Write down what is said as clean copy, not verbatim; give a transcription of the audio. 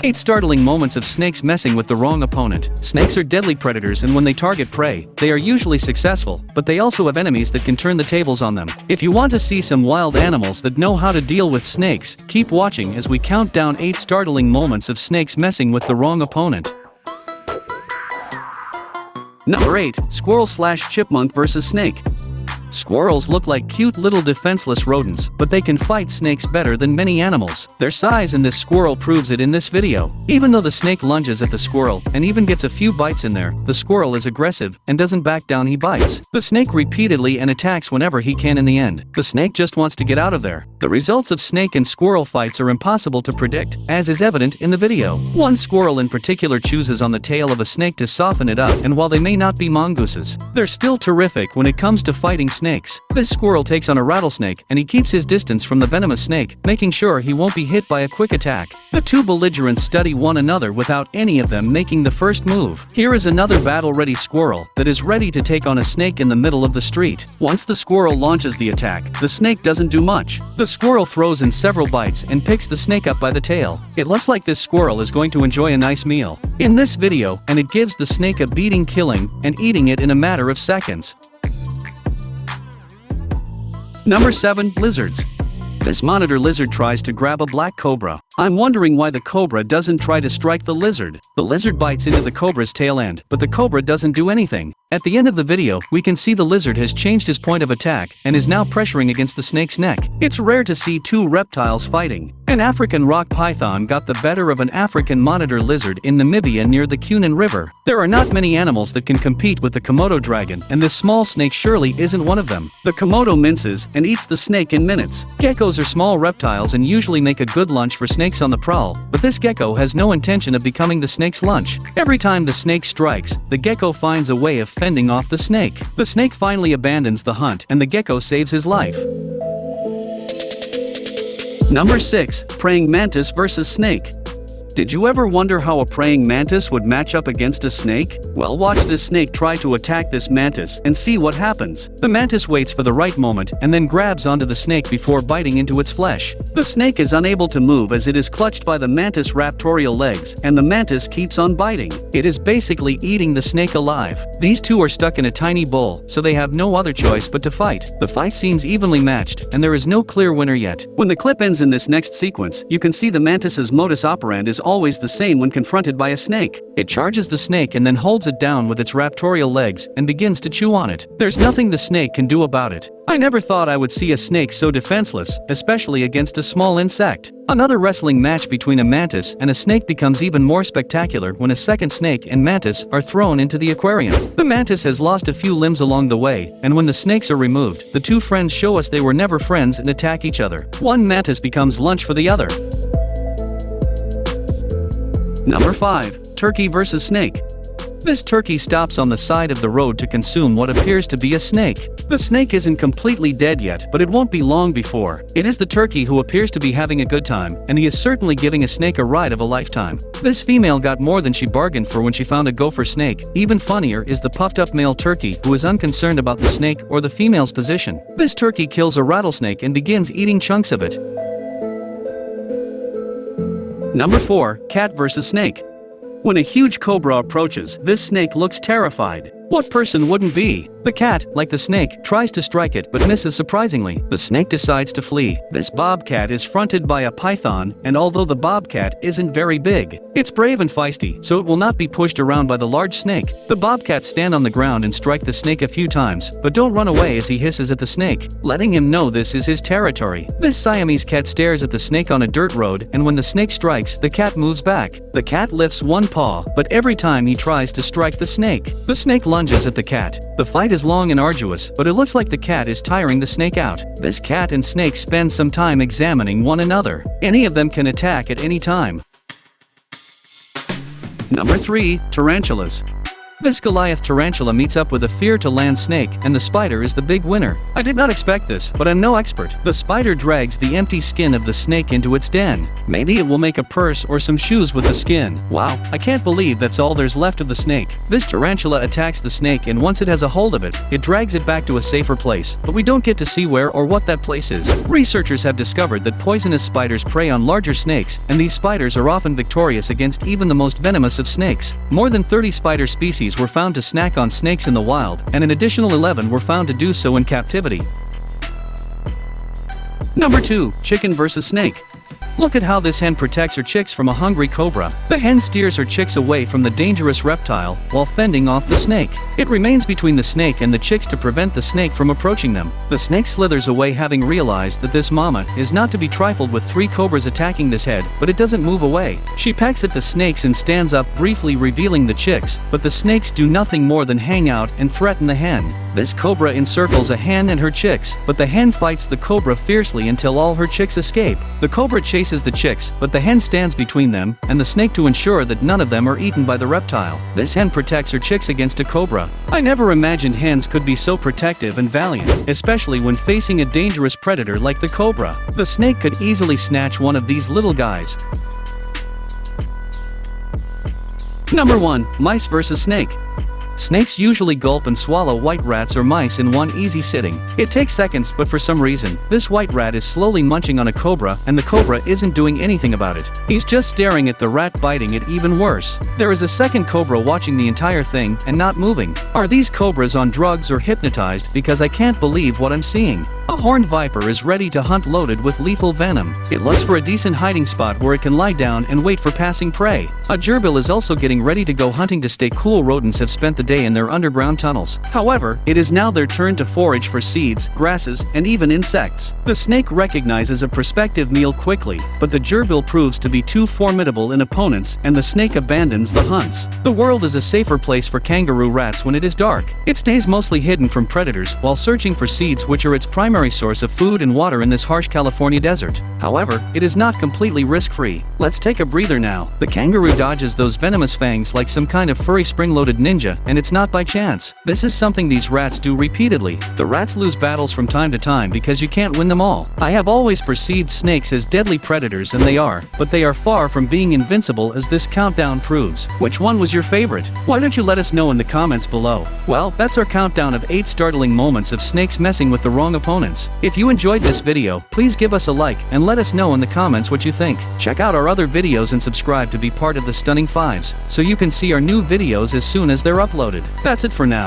8 startling moments of snakes messing with the wrong opponent. Snakes are deadly predators, and when they target prey, they are usually successful, but they also have enemies that can turn the tables on them. If you want to see some wild animals that know how to deal with snakes, keep watching as we count down 8 startling moments of snakes messing with the wrong opponent. Number 8. Squirrel/chipmunk vs. snake. Squirrels look like cute little defenseless rodents, but they can fight snakes better than many animals. Their size in this squirrel proves it in this video. Even though the snake lunges at the squirrel and even gets a few bites in there, the squirrel is aggressive and doesn't back down. He bites the snake repeatedly and attacks whenever he can. In the end, the snake just wants to get out of there. The results of snake and squirrel fights are impossible to predict, as is evident in the video. One squirrel in particular chooses on the tail of a snake to soften it up, and while they may not be mongooses, they're still terrific when it comes to fighting snakes. This squirrel takes on a rattlesnake, and he keeps his distance from the venomous snake, making sure he won't be hit by a quick attack. The two belligerents study one another without any of them making the first move. Here is another battle-ready squirrel that is ready to take on a snake in the middle of the street. Once the squirrel launches the attack, the snake doesn't do much. The squirrel throws in several bites and picks the snake up by the tail. It looks like this squirrel is going to enjoy a nice meal in this video, and it gives the snake a beating, killing and eating it in a matter of seconds. Number 7. Lizards. This monitor lizard tries to grab a black cobra. I'm wondering why the cobra doesn't try to strike the lizard. The lizard bites into the cobra's tail end, but the cobra doesn't do anything. At the end of the video, we can see the lizard has changed his point of attack and is now pressuring against the snake's neck. It's rare to see two reptiles fighting. An African rock python got the better of an African monitor lizard in Namibia near the Kunin River. There are not many animals that can compete with the Komodo dragon, and this small snake surely isn't one of them. The Komodo minces and eats the snake in minutes. Geckos are small reptiles and usually make a good lunch for snakes on the prowl, but this gecko has no intention of becoming the snake's lunch. Every time the snake strikes, the gecko finds a way of fending off the snake. The snake finally abandons the hunt, and the gecko saves his life. Number 6. Praying mantis vs. snake. Did you ever wonder how a praying mantis would match up against a snake? Well, watch this snake try to attack this mantis and see what happens. The mantis waits for the right moment and then grabs onto the snake before biting into its flesh. The snake is unable to move as it is clutched by the mantis' raptorial legs, and the mantis keeps on biting. It is basically eating the snake alive. These two are stuck in a tiny bowl, so they have no other choice but to fight. The fight seems evenly matched, and there is no clear winner yet. When the clip ends in this next sequence, you can see the mantis's modus operandi is always the same when confronted by a snake. It charges the snake and then holds it down with its raptorial legs and begins to chew on it. There's nothing the snake can do about it. I never thought I would see a snake so defenseless, especially against a small insect. Another wrestling match between a mantis and a snake becomes even more spectacular when a second snake and mantis are thrown into the aquarium. The mantis has lost a few limbs along the way, and when the snakes are removed, the two friends show us they were never friends and attack each other. One mantis becomes lunch for the other. Number 5. Turkey vs. snake. This turkey stops on the side of the road to consume what appears to be a snake. The snake isn't completely dead yet, but it won't be long before. It is the turkey who appears to be having a good time, and he is certainly giving a snake a ride of a lifetime. This female got more than she bargained for when she found a gopher snake. Even funnier is the puffed-up male turkey who is unconcerned about the snake or the female's position. This turkey kills a rattlesnake and begins eating chunks of it. Number 4. Cat vs. snake. When a huge cobra approaches, this snake looks terrified. What person wouldn't be? The cat, like the snake, tries to strike it but misses surprisingly. The snake decides to flee. This bobcat is fronted by a python, and although the bobcat isn't very big, it's brave and feisty, so it will not be pushed around by the large snake. The bobcats stand on the ground and strike the snake a few times, but don't run away as he hisses at the snake, letting him know this is his territory. This Siamese cat stares at the snake on a dirt road, and when the snake strikes, the cat moves back. The cat lifts one paw, but every time he tries to strike the snake lunges at the cat. The fight is long and arduous, but it looks like the cat is tiring the snake out. This cat and snake spend some time examining one another. Any of them can attack at any time. Number 3. Tarantulas. This Goliath tarantula meets up with a fear-to-land snake, and the spider is the big winner. I did not expect this, but I'm no expert. The spider drags the empty skin of the snake into its den. Maybe it will make a purse or some shoes with the skin. Wow, I can't believe that's all there's left of the snake. This tarantula attacks the snake, and once it has a hold of it, it drags it back to a safer place. But we don't get to see where or what that place is. Researchers have discovered that poisonous spiders prey on larger snakes, and these spiders are often victorious against even the most venomous of snakes. More than 30 spider species were found to snack on snakes in the wild, and an additional 11 were found to do so in captivity. Number 2. Chicken versus snake. Look at how this hen protects her chicks from a hungry cobra. The hen steers her chicks away from the dangerous reptile while fending off the snake. It remains between the snake and the chicks to prevent the snake from approaching them. The snake slithers away, having realized that this mama is not to be trifled with. 3 cobras attacking this head, but it doesn't move away. She pecks at the snakes and stands up, briefly revealing the chicks, but the snakes do nothing more than hang out and threaten the hen. This cobra encircles a hen and her chicks, but the hen fights the cobra fiercely until all her chicks escape. The cobra chases the chicks, but the hen stands between them and the snake to ensure that none of them are eaten by the reptile. This hen protects her chicks against a cobra. I never imagined hens could be so protective and valiant, especially when facing a dangerous predator like the cobra. The snake could easily snatch one of these little guys. Number 1. Mice versus snake. Snakes usually gulp and swallow white rats or mice in one easy sitting. It takes seconds, but for some reason, this white rat is slowly munching on a cobra, and the cobra isn't doing anything about it. He's just staring at the rat, biting it even worse. There is a second cobra watching the entire thing and not moving. Are these cobras on drugs or hypnotized? Because I can't believe what I'm seeing. A horned viper is ready to hunt, loaded with lethal venom. It looks for a decent hiding spot where it can lie down and wait for passing prey. A gerbil is also getting ready to go hunting to stay cool. Rodents have spent the day in their underground tunnels. However, it is now their turn to forage for seeds, grasses, and even insects. The snake recognizes a prospective meal quickly, but the gerbil proves to be too formidable in opponents, and the snake abandons the hunts. The world is a safer place for kangaroo rats when it is dark. It stays mostly hidden from predators while searching for seeds, which are its primary source of food and water in this harsh California desert. However, it is not completely risk-free. Let's take a breather now. The kangaroo dodges those venomous fangs like some kind of furry spring-loaded ninja, and it's not by chance. This is something these rats do repeatedly. The rats lose battles from time to time because you can't win them all. I have always perceived snakes as deadly predators, and they are, but they are far from being invincible, as this countdown proves. Which one was your favorite? Why don't you let us know in the comments below? Well, that's our countdown of 8 startling moments of snakes messing with the wrong opponents. If you enjoyed this video, please give us a like and let us know in the comments what you think. Check out our other videos and subscribe to be part of the Stunning Fives, so you can see our new videos as soon as they're uploaded. That's it for now.